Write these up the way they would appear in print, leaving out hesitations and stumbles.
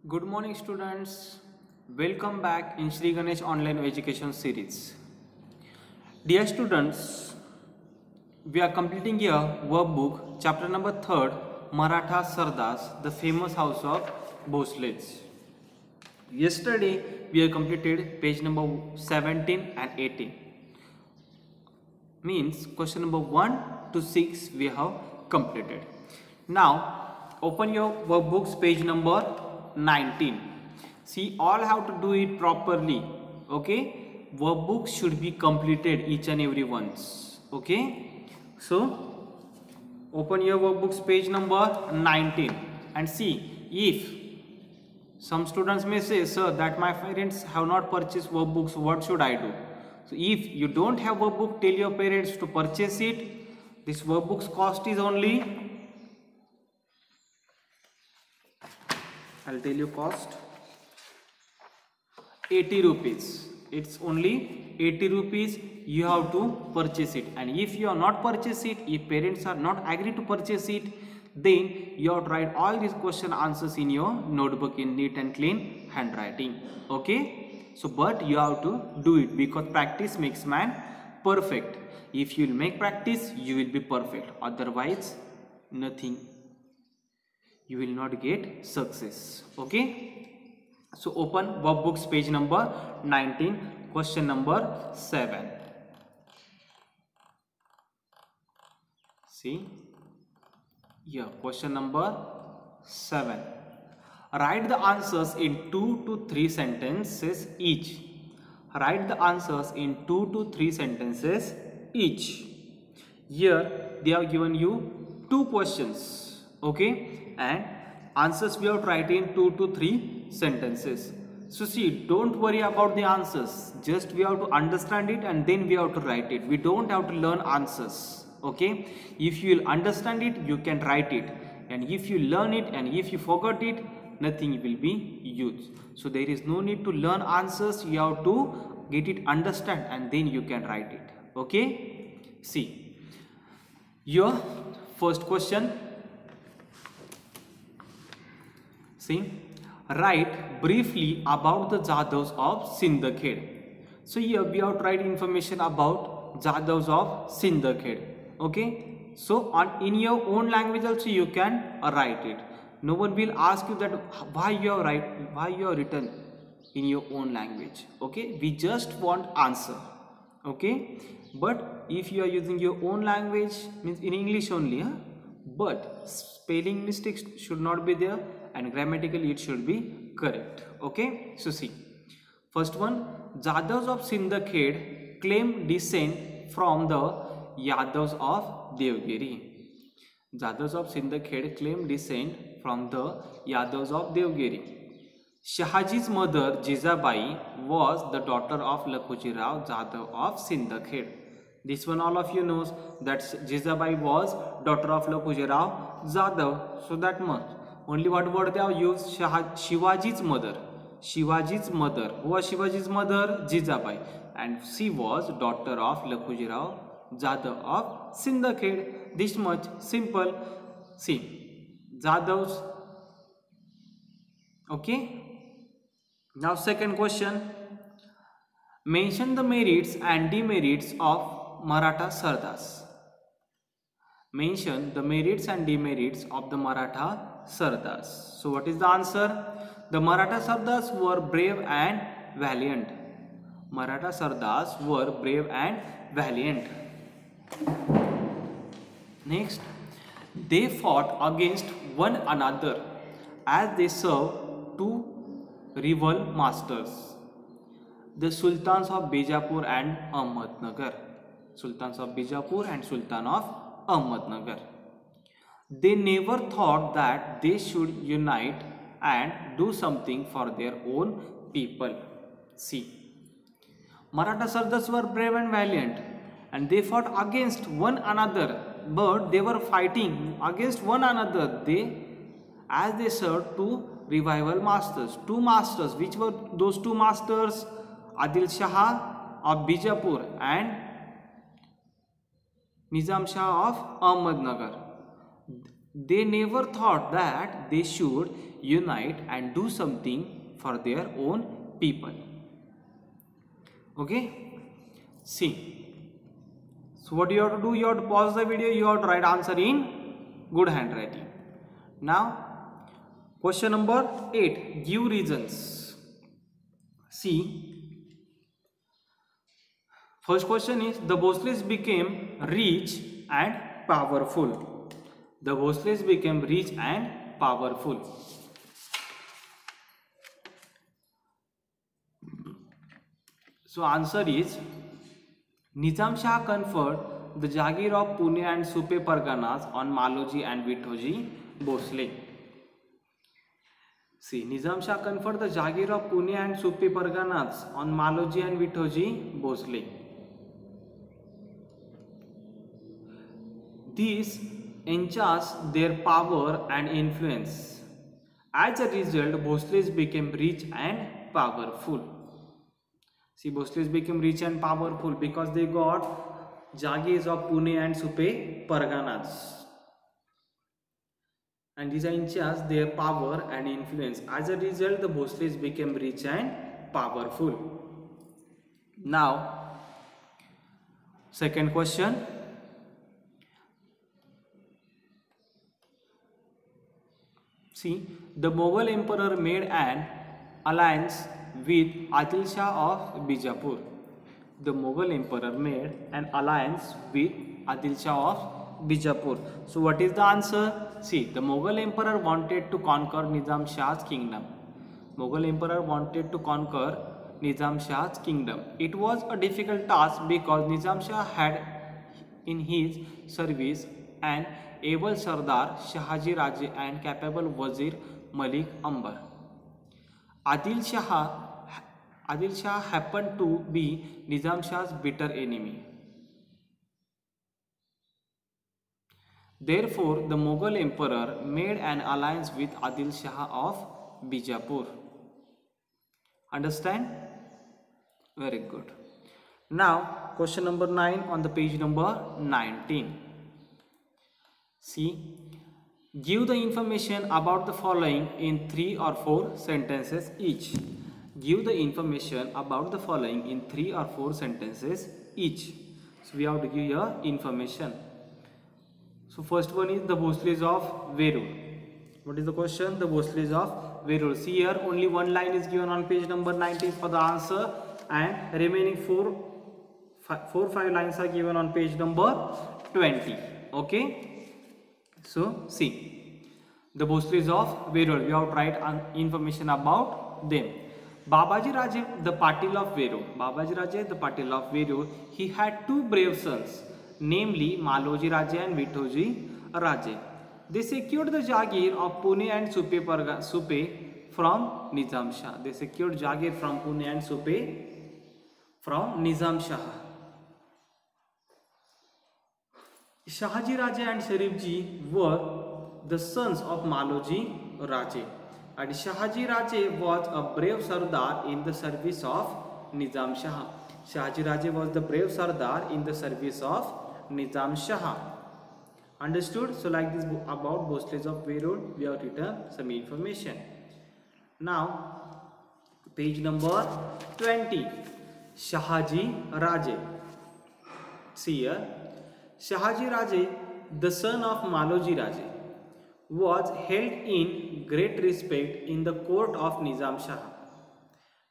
Good morning students. Welcome back in Sri Ganesh online education series. Dear students, we are completing here workbook chapter number 3rd Maratha Sardas, the famous house of Bhosles. Yesterday we have completed page number 17 and 18. Means question number 1 to 6 we have completed. Now open your workbooks page number 19. See, all have to do it properly. Okay, workbook should be completed each and every once. Okay, so open your workbooks page number 19 and see. If some students may say, sir, that my parents have not purchased workbooks, what should I do? So if you don't have workbook, tell your parents to purchase it. This workbook's cost is only, I'll tell you cost, 80 rupees. It's only 80 rupees. You have to purchase it. And if you are not purchase it, if parents are not agree to purchase it, then you have to write all these question answers in your notebook in neat and clean handwriting. Okay. So, but you have to do it because practice makes man perfect. If you will make practice, you will be perfect. Otherwise, nothing. You will not get success. Okay. So open workbooks page number 19, question number 7. See here, question number 7. Write the answers in 2 to 3 sentences each. Write the answers in 2 to 3 sentences each. Here they have given you 2 questions. Okay, and answers we have to write in 2 to 3 sentences. So see, don't worry about the answers, just we have to understand it and then we have to write it. We don't have to learn answers. Okay, if you will understand it, you can write it, and if you learn it and if you forgot it, nothing will be used. So there is no need to learn answers. You have to get it, understand, and then you can write it. Okay, see your first question. See, write briefly about the Jadavs of Sindhkhed. So here we have to write information about Jadavs of Sindhkhed. Okay, so in your own language also you can write it. No one will ask you that why you have written in your own language. Okay, we just want answer. Okay, but if you are using your own language, means in English only, huh? But spelling mistakes should not be there and grammatically it should be correct. Okay, so see, first one, Jadavs of Sindhkhed claim descent from the Yadavs of Devgiri. Jadavs of Sindhkhed claim descent from the Yadavs of Devgiri. Shahaji's mother Jizabai was the daughter of Lakhuji Rao Jadav of Sindhkhed. This one all of you knows that Jizabai was daughter of Lakhuji Rao Jadav. So that much. Only what word they have used? Shivaji's mother. Shivaji's mother. Who was Shivaji's mother? Jizabai. And she was daughter of Lakhuji Rao Jadav of Sindhkhed. This much simple. See, Jadavs. Okay. Now second question. Mention the merits and demerits of Maratha Sardas. Mention the merits and demerits of the Maratha Sardas. So what is the answer? The Maratha Sardas were brave and valiant. Maratha Sardas were brave and valiant. Next, they fought against one another as they served two rival masters, the Sultans of Bijapur and Ahmednagar. Sultans of Bijapur and Sultan of Ahmednagar. They never thought that they should unite and do something for their own people. See, Maratha Sardas were brave and valiant and they fought against one another, but they were fighting against one another. As they served two rival masters. Two masters. Which were those two masters? Adil Shah of Bijapur and Nizam Shah of Ahmednagar. They never thought that they should unite and do something for their own people. Okay, see. So what you have to do, you have to pause the video, you have to write answer in good handwriting. Now, question number 8, give reasons. See, first question is, the Bhosles became rich and powerful. The Bhosles became rich and powerful. So answer is, Nizam Shah conferred the Jagir of Pune and Supe Parganas on Maloji and Vithoji Bhosle. See, Nizam Shah conferred the Jagir of Pune and Supe Parganas on Maloji and Vithoji Bhosle. This enhanced their power and influence. As a result, Bhosles became rich and powerful. See, Bhosles became rich and powerful because they got Jagirs of Pune and Supe Parganas. And these enhanced their power and influence. As a result, the Bhosles became rich and powerful. Now, second question. See, the Mughal emperor made an alliance with Adil Shah of Bijapur. The Mughal emperor made an alliance with Adil Shah of Bijapur. So what is the answer? See, the Mughal emperor wanted to conquer Nizam Shah's kingdom. Mughal emperor wanted to conquer Nizam Shah's kingdom. It was a difficult task because Nizam Shah had in his service an able Sardar Shahaji Raje and capable Wazir Malik Ambar. Adil Shah happened to be Nizam Shah's bitter enemy. Therefore, the Mughal emperor made an alliance with Adil Shah of Bijapur. Understand? Very good. Now, question number 9 on the page number 19. See, give the information about the following in 3 or 4 sentences each. Give the information about the following in 3 or 4 sentences each. So we have to give your information. So first one is the Bhosles of Verur. What is the question? The Bhosles of Verur. See here, only one line is given on page number 19 for the answer, and remaining 4-5 lines are given on page number 20. Okay. So see, the Bhosles of Verur, we have to write information about them. Babaji Raje, the Patil of Verur. Babaji Raje, the Patil of Verur, he had 2 brave sons, namely Maloji Raje and Vithoji Raje. They secured the Jagir of Pune and Supe from Nizam Shah. They secured Jagir from Pune and Supe from Nizam Shah. Shahaji Raje and Sharif Ji were the sons of Maloji Raje, and Shahaji Raje was a brave Sardar in the service of Nizam Shah. Shahaji Raje was the brave Sardar in the service of Nizam Shah. Understood? So like this about Bhosles of Verur, we have written some information. Now, page number 20. Shahaji Raje. See here. Shahaji Raje, the son of Maloji Raje, was held in great respect in the court of Nizam Shah.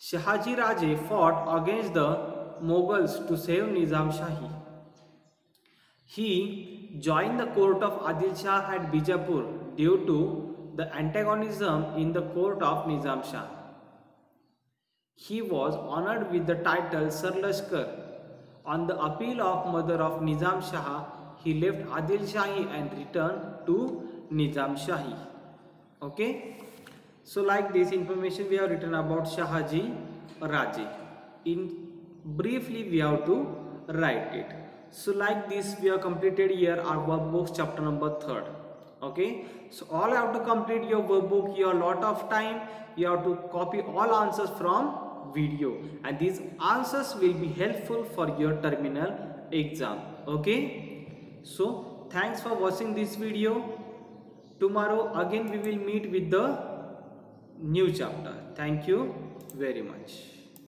Shahaji Raje fought against the Mughals to save Nizam Shahi. He joined the court of Adil Shah at Bijapur due to the antagonism in the court of Nizam Shah. He was honored with the title Sar Lashkar. On the appeal of mother of Nizam Shah, he left Adil Shahi and returned to Nizam Shahi. Okay. So like this information we have written about Shahaji Raje. In briefly we have to write it. So like this we have completed here our workbooks chapter number 3. Okay. So all you have to complete your workbook. You have a lot of time. You have to copy all answers from video, and these answers will be helpful for your terminal exam. Okay. So thanks for watching this video. Tomorrow again we will meet with the new chapter. Thank you very much.